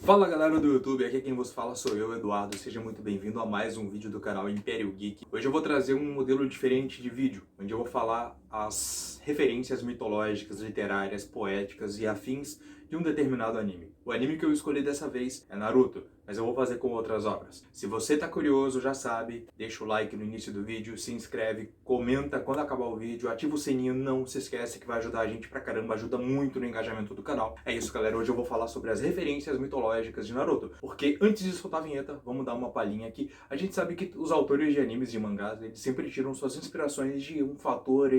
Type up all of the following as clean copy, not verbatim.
Fala galera do YouTube, aqui quem vos fala sou eu, Eduardo, seja muito bem-vindo a mais um vídeo do canal Império Geek. Hoje eu vou trazer um modelo diferente de vídeo, onde eu vou falar as referências mitológicas, literárias, poéticas e afins de um determinado anime. O anime que eu escolhi dessa vez é Naruto, mas eu vou fazer com outras obras. Se você tá curioso, já sabe, deixa o like no início do vídeo, se inscreve, comenta quando acabar o vídeo, ativa o sininho, não se esquece que vai ajudar a gente pra caramba, ajuda muito no engajamento do canal. É isso galera, hoje eu vou falar sobre as referências mitológicas de Naruto, porque antes de soltar a vinheta, vamos dar uma palhinha aqui. A gente sabe que os autores de animes e mangás, eles sempre tiram suas inspirações de um fator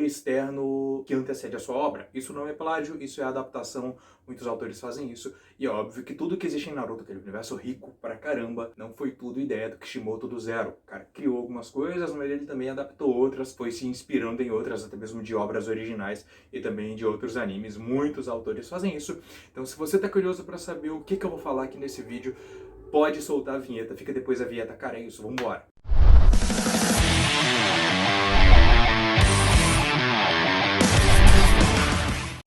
externo que antecede a sua obra. Isso não é plágio, isso é adaptação, muitos autores fazem isso, e é óbvio que tudo que existe em Naruto, aquele universo rico pra caramba, não foi tudo ideia do Kishimoto do zero. O cara criou algumas coisas, mas ele também adaptou outras, foi se inspirando em outras, até mesmo de obras originais e também de outros animes. Muitos autores fazem isso. Então se você tá curioso pra saber o que eu vou falar aqui nesse vídeo, pode soltar a vinheta, fica depois da vinheta. Cara, é isso, vambora!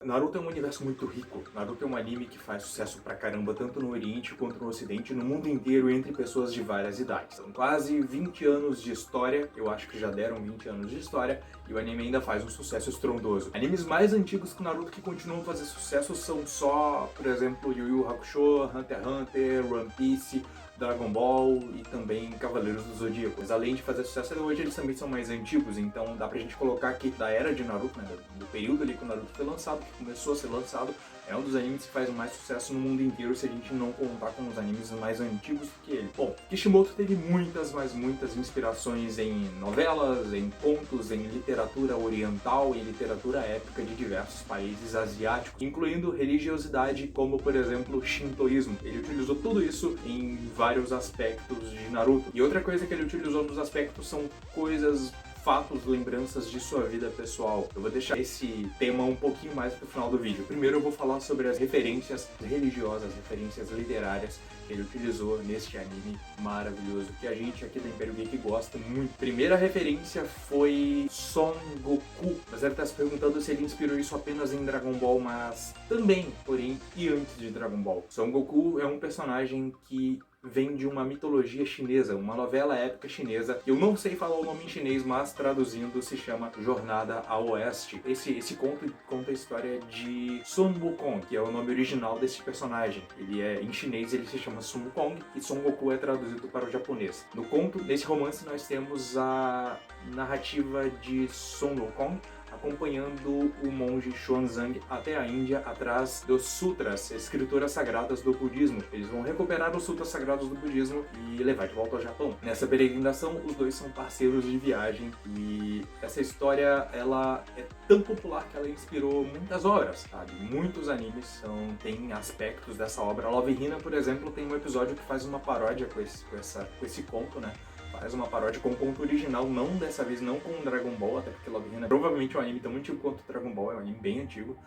Naruto é um universo muito rico. Naruto é um anime que faz sucesso pra caramba, tanto no Oriente quanto no Ocidente, no mundo inteiro, entre pessoas de várias idades. São quase 20 anos de história, eu acho que já deram 20 anos de história, e o anime ainda faz um sucesso estrondoso. Animes mais antigos que o Naruto que continuam a fazer sucesso são só, por exemplo, Yu Yu Hakusho, Hunter x Hunter, One Piece, Dragon Ball e também Cavaleiros do Zodíaco. Mas além de fazer sucesso até hoje, eles também são mais antigos, então dá pra gente colocar aqui da era de Naruto, né, do período ali que o Naruto foi lançado, que começou a ser lançado, é um dos animes que faz mais sucesso no mundo inteiro se a gente não contar com os animes mais antigos que ele. Bom, Kishimoto teve muitas, mas muitas inspirações em novelas, em contos, em literatura oriental e literatura épica de diversos países asiáticos, incluindo religiosidade como, por exemplo, o Shintoísmo. Ele utilizou tudo isso em vários aspectos de Naruto. E outra coisa que ele utilizou nos aspectos são coisas, fatos, lembranças de sua vida pessoal. Eu vou deixar esse tema um pouquinho mais pro final do vídeo. Primeiro eu vou falar sobre as referências religiosas, referências literárias que ele utilizou neste anime maravilhoso, que a gente aqui do Império Geek gosta muito. Primeira referência foi Son Goku. Você deve estar se perguntando se ele inspirou isso apenas em Dragon Ball, mas também, porém, e antes de Dragon Ball. Son Goku é um personagem que vem de uma mitologia chinesa, uma novela épica chinesa. Eu não sei falar o nome em chinês, mas traduzindo se chama Jornada ao Oeste. Esse conto conta a história de Sun Wukong, que é o nome original desse personagem. Ele é, em chinês ele se chama Sun Wukong e Son Goku é traduzido para o japonês. No conto, nesse romance, nós temos a narrativa de Sun Wukong acompanhando o monge Xuanzang até a Índia atrás dos sutras, escrituras sagradas do budismo. Eles vão recuperar os sutras sagrados do budismo e levar de volta ao Japão. Nessa peregrinação, os dois são parceiros de viagem e essa história ela é tão popular que ela inspirou muitas obras, sabe? Muitos animes têm aspectos dessa obra. Love Hina, por exemplo, tem um episódio que faz uma paródia com esse conto, né? Faz uma paródia com o conto original, não dessa vez não com Dragon Ball, até porque Love Hina provavelmente é um anime tão antigo quanto Dragon Ball, é um anime bem antigo,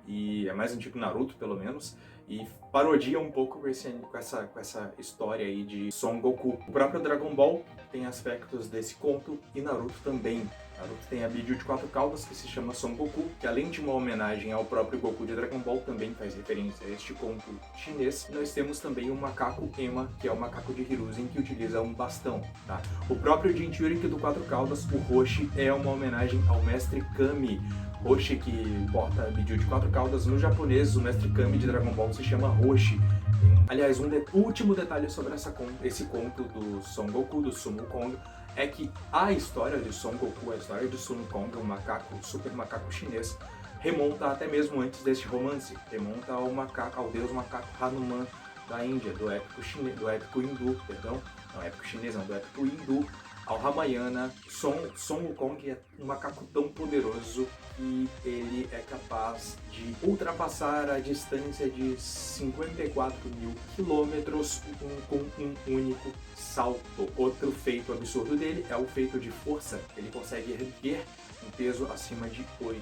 e é mais antigo que Naruto, pelo menos, e parodia um pouco com essa história aí de Son Goku. O próprio Dragon Ball tem aspectos desse conto, e Naruto também. Naruto tem a Bidyu de 4 caudas, que se chama Son Goku, que além de uma homenagem ao próprio Goku de Dragon Ball, também faz referência a este conto chinês. Nós temos também o macaco Ema, que é o macaco de Hiruzen, que utiliza um bastão. Tá? O próprio Jinchuriki do 4 caudas, o Roshi, é uma homenagem ao Mestre Kami. Roshi, que porta a Bidyu de 4 caudas, no japonês, o Mestre Kami de Dragon Ball se chama Roshi. Aliás, último detalhe sobre esse conto do Son Goku, do Sun Wukong, é que a história de Son Goku, a história de Sun Wukong, o super macaco chinês, remonta até mesmo antes deste romance. Remonta ao deus macaco Hanuman da Índia, do épico hindu, perdão. Não, épico chinês não, do épico hindu, ao Ramayana. Son Wukong é um macaco tão poderoso que ele é capaz de ultrapassar a distância de 54 mil quilômetros com um único salto. Outro feito absurdo dele é o feito de força. Ele consegue erguer um peso acima de 8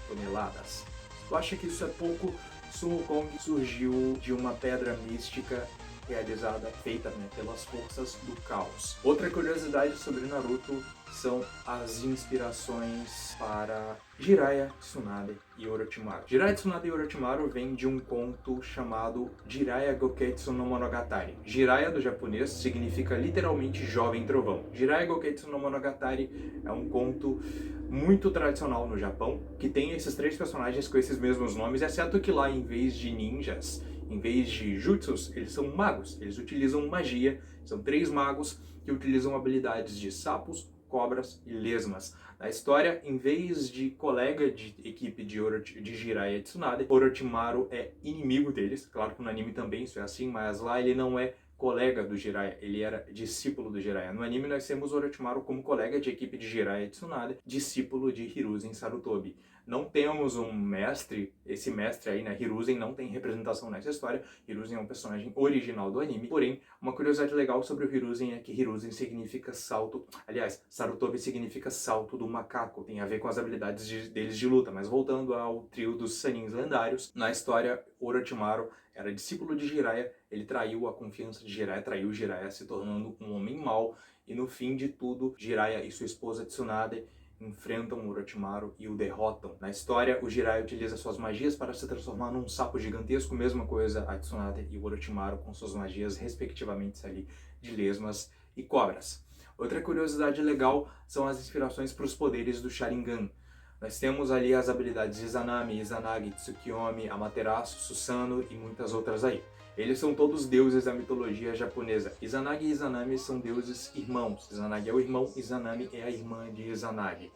toneladas. Tu acha que isso é pouco? Sun Wukong surgiu de uma pedra mística realizada, feita, né, pelas forças do caos. Outra curiosidade sobre Naruto são as inspirações para Jiraiya, Tsunade e Orochimaru. Jiraiya, Tsunade e Orochimaru vem de um conto chamado Jiraiya Goketsu no Monogatari. Jiraiya, do japonês, significa literalmente jovem trovão. Jiraiya Goketsu no Monogatari é um conto muito tradicional no Japão, que tem esses três personagens com esses mesmos nomes, exceto que lá, em vez de ninjas, em vez de jutsus, eles são magos. Eles utilizam magia, são três magos que utilizam habilidades de sapos, cobras e lesmas. Na história, em vez de colega de equipe de Jiraiya e Tsunade, Orochimaru é inimigo deles. Claro que no anime também isso é assim, mas lá ele não é colega do Jiraiya, ele era discípulo do Jiraiya. No anime nós temos Orochimaru como colega de equipe de Jiraiya e Tsunade, discípulo de Hiruzen Sarutobi. Não temos um mestre, esse mestre aí, né, Hiruzen, não tem representação nessa história. Hiruzen é um personagem original do anime, porém, uma curiosidade legal sobre o Hiruzen é que Hiruzen significa salto, aliás, Sarutobi significa salto do macaco, tem a ver com as habilidades deles de luta, mas voltando ao trio dos Sanins lendários, na história, Orochimaru era discípulo de Jiraiya, ele traiu a confiança de Jiraiya, traiu Jiraiya se tornando um homem mau, e no fim de tudo, Jiraiya e sua esposa Tsunade enfrentam Orochimaru e o derrotam. Na história, o Jiraiya utiliza suas magias para se transformar num sapo gigantesco, mesma coisa a Tsunade e o Orochimaru com suas magias respectivamente ali de lesmas e cobras. Outra curiosidade legal são as inspirações para os poderes do Sharingan. Nós temos ali as habilidades de Izanami, Izanagi, Tsukiyomi, Amaterasu, Susanoo e muitas outras aí. Eles são todos deuses da mitologia japonesa. Izanagi e Izanami são deuses irmãos. Izanagi é o irmão, Izanami é a irmã de Izanagi.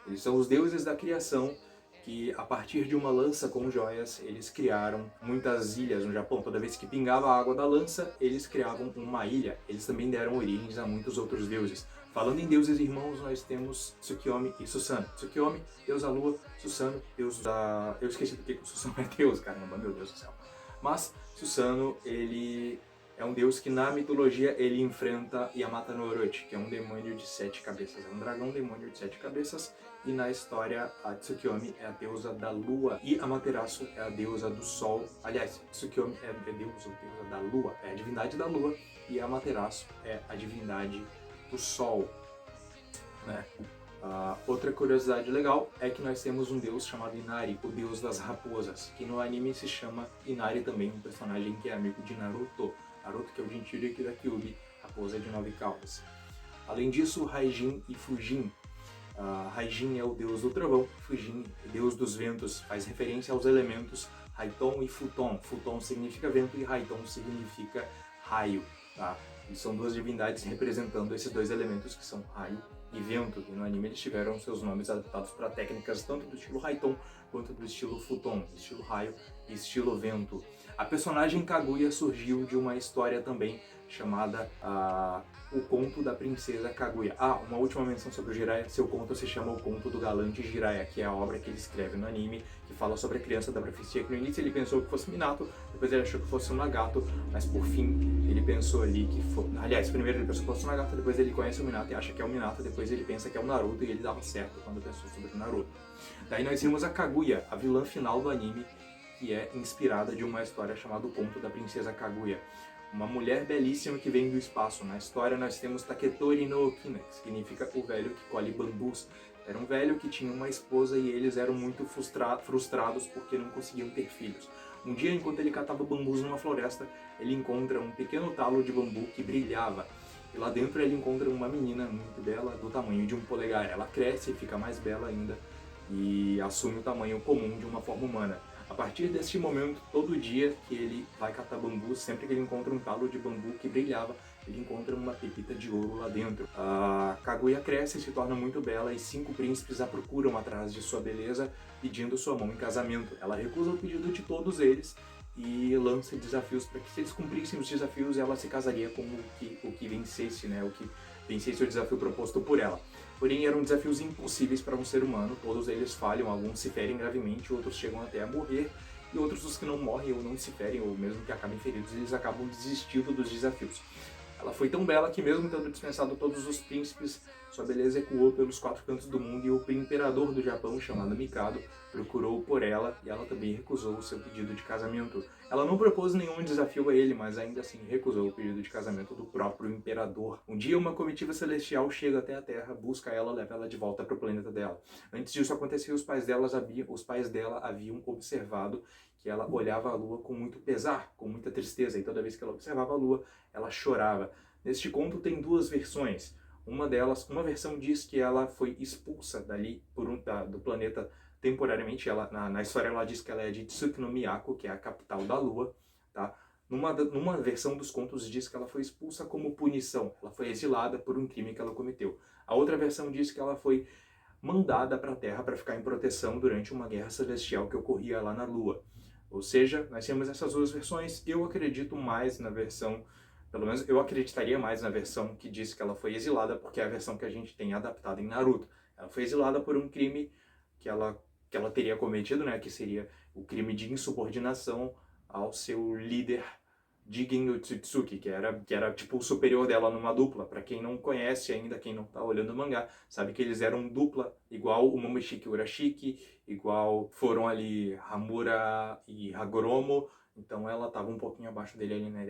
Eles são os deuses da criação que, a partir de uma lança com joias, eles criaram muitas ilhas no Japão. Toda vez que pingava a água da lança, eles criavam uma ilha. Eles também deram origens a muitos outros deuses. Falando em deuses irmãos, nós temos Tsukiyomi e Susanoo. Tsukiyomi, deus da lua, Susanoo, deus da... Eu esqueci do que o Susanoo é deus, caramba, meu Deus do céu. Mas Susanoo, ele é um deus que na mitologia ele enfrenta Yamata no Orochi, que é um demônio de 7 cabeças. É um dragão demônio de 7 cabeças. E na história, a Tsukiyomi é a deusa da lua e Amaterasu é a deusa do sol. Aliás, Tsukiyomi é a deusa da lua, é a divindade da lua. E Amaterasu é a divindade do sol, né? Outra curiosidade legal é que nós temos um deus chamado Inari, o deus das raposas, que no anime se chama Inari também, um personagem que é amigo de Naruto. Naruto, que é o Jinchuriki da Kyuubi, raposa de 9 caudas. Além disso, Raijin e Fujin. Raijin é o deus do trovão, Fujin é o deus dos ventos, faz referência aos elementos Raiton e Futon. Futon significa vento e Raiton significa raio, tá? E são duas divindades representando esses dois elementos que são raio e vento, e no anime eles tiveram seus nomes adaptados para técnicas tanto do estilo Raiton quanto do estilo Futon, estilo raio e estilo vento. A personagem Kaguya surgiu de uma história também chamada O Conto da Princesa Kaguya. Uma última menção sobre o Jiraiya, seu conto se chama O Conto do Galante Jiraiya, que é a obra que ele escreve no anime, que fala sobre a criança da profecia, que no início ele pensou que fosse Minato, depois ele achou que fosse um Nagato, mas por fim ele pensou ali que foi... Aliás, primeiro ele pensou que fosse um Nagato, depois ele conhece o Minato e acha que é o Minato, depois ele pensa que é o Naruto e ele dava certo quando pensou sobre o Naruto. Daí nós temos a Kaguya, a vilã final do anime, que é inspirada de uma história chamada O Conto da Princesa Kaguya. Uma mulher belíssima que vem do espaço. Na história nós temos Taketori no Okina, que significa o velho que colhe bambus. Era um velho que tinha uma esposa e eles eram muito frustrados porque não conseguiam ter filhos. Um dia, enquanto ele catava bambus numa floresta, ele encontra um pequeno talo de bambu que brilhava. E lá dentro ele encontra uma menina muito bela, do tamanho de um polegar. Ela cresce e fica mais bela ainda e assume o tamanho comum de uma forma humana. A partir deste momento, todo dia que ele vai catar bambu, sempre que ele encontra um talo de bambu que brilhava, ele encontra uma pepita de ouro lá dentro. A Kaguya cresce e se torna muito bela e 5 príncipes a procuram atrás de sua beleza, pedindo sua mão em casamento. Ela recusa o pedido de todos eles e lança desafios para que, se eles cumprissem os desafios, ela se casaria com o que vencesse, né? O que vencesse o desafio proposto por ela. Porém, eram desafios impossíveis para um ser humano, todos eles falham, alguns se ferem gravemente, outros chegam até a morrer, e outros, os que não morrem ou não se ferem, ou mesmo que acabem feridos, eles acabam desistindo dos desafios. Ela foi tão bela que mesmo tendo dispensado todos os príncipes, sua beleza ecoou pelos 4 cantos do mundo e o imperador do Japão, chamado Mikado, procurou por ela e ela também recusou o seu pedido de casamento. Ela não propôs nenhum desafio a ele, mas ainda assim recusou o pedido de casamento do próprio imperador. Um dia uma comitiva celestial chega até a Terra, busca ela, leva ela de volta para o planeta dela. Antes disso acontecer, os pais dela haviam observado que ela olhava a Lua com muito pesar, com muita tristeza, e toda vez que ela observava a Lua, ela chorava. Neste conto tem 2 versões. Uma versão diz que ela foi expulsa dali do planeta temporariamente. Na história ela diz que ela é de Tsukunomiyako, que é a capital da Lua. Tá? Numa versão dos contos diz que ela foi expulsa como punição. Ela foi exilada por um crime que ela cometeu. A outra versão diz que ela foi mandada para a Terra para ficar em proteção durante uma guerra celestial que ocorria lá na Lua. Ou seja, nós temos essas 2 versões. Eu acredito mais na versão... Pelo menos eu acreditaria mais na versão que diz que ela foi exilada, porque é a versão que a gente tem adaptada em Naruto. Ela foi exilada por um crime que ela teria cometido, né, que seria o crime de insubordinação ao seu líder, Jigen no Tsutsuki, que era tipo o superior dela numa dupla. Para quem não conhece ainda, quem não tá olhando o mangá, sabe que eles eram dupla, igual o Momoshiki Urashiki, igual foram ali Hamura e Hagoromo. Então ela estava um pouquinho abaixo dele ali na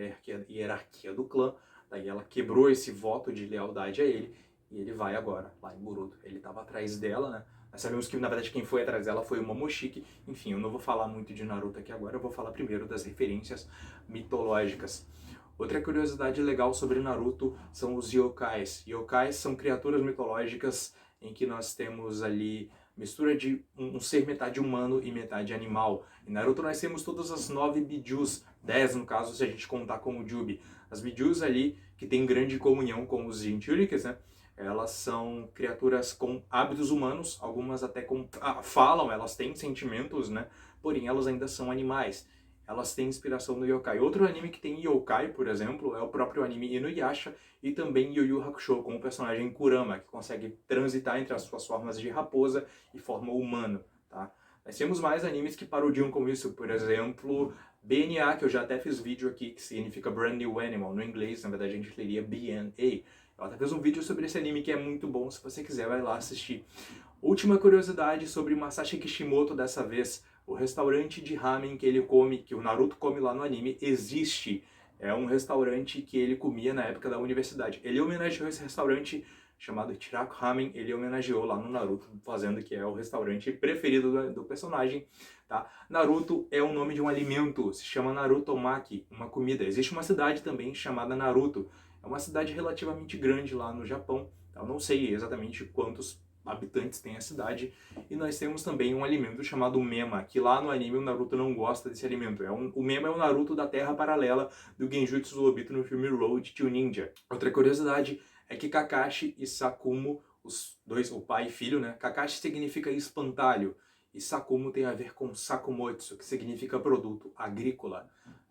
hierarquia do clã. Daí ela quebrou esse voto de lealdade a ele e ele vai agora lá em Boruto. Ele estava atrás dela, né? Nós sabemos que na verdade quem foi atrás dela foi o Momoshiki. Enfim, eu não vou falar muito de Naruto aqui agora, eu vou falar primeiro das referências mitológicas. Outra curiosidade legal sobre Naruto são os yokais. Yokais são criaturas mitológicas em que nós temos ali mistura de um ser metade humano e metade animal. Em Naruto nós temos todas as 9 bijus, 10 no caso se a gente contar com o Jubi. As bijus ali que têm grande comunhão com os Jinchurikis, né? Elas são criaturas com hábitos humanos, algumas até falam, elas têm sentimentos, né? Porém elas ainda são animais. Elas têm inspiração no yokai. Outro anime que tem yokai, por exemplo, é o próprio anime Inuyasha e também Yu Yu Hakusho, com o personagem Kurama, que consegue transitar entre as suas formas de raposa e forma humana. Tá? Nós temos mais animes que parodiam com isso, por exemplo, BNA, que eu já até fiz vídeo aqui, que significa Brand New Animal, no inglês, na verdade a gente leria BNA. Eu até fiz um vídeo sobre esse anime que é muito bom, se você quiser vai lá assistir. Última curiosidade sobre Masashi Kishimoto dessa vez. O restaurante de ramen que ele come, que o Naruto come lá no anime, existe. É um restaurante que ele comia na época da universidade. Ele homenageou esse restaurante chamado Chiraku Ramen, ele homenageou lá no Naruto, fazendo que é o restaurante preferido do personagem. Tá? Naruto é o nome de um alimento, se chama Narutomaki, uma comida. Existe uma cidade também chamada Naruto. É uma cidade relativamente grande lá no Japão. Eu não sei exatamente quantos habitantes tem a cidade, e nós temos também um alimento chamado Mema, que lá no anime o Naruto não gosta desse alimento. O Mema é o Naruto da Terra Paralela do Genjutsu do Obito no filme Road to Ninja. Outra curiosidade é que Kakashi e Sakumo, os dois, o pai e filho, né? Kakashi significa espantalho, e Sakumo tem a ver com Sakumotsu, que significa produto agrícola.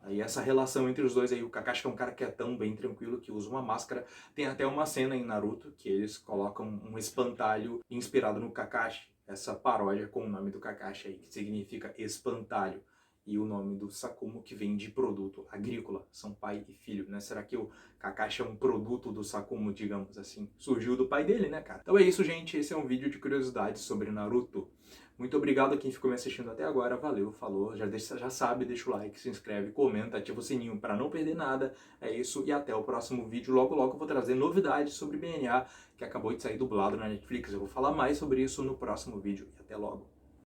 E essa relação entre os dois aí, o Kakashi é um cara quietão, bem tranquilo, que usa uma máscara. Tem até uma cena em Naruto que eles colocam um espantalho inspirado no Kakashi. Essa paródia com o nome do Kakashi aí, que significa espantalho. E o nome do Sakumo, que vem de produto agrícola. São pai e filho, né? Será que o Kakashi é um produto do Sakumo, digamos assim? Surgiu do pai dele, né, cara? Então é isso, gente. Esse é um vídeo de curiosidades sobre Naruto. Muito obrigado a quem ficou me assistindo até agora. Valeu, falou. Já sabe, deixa o like, se inscreve, comenta, ativa o sininho para não perder nada. É isso e até o próximo vídeo. Logo, logo eu vou trazer novidades sobre BNA, que acabou de sair dublado na Netflix. Eu vou falar mais sobre isso no próximo vídeo. E até logo.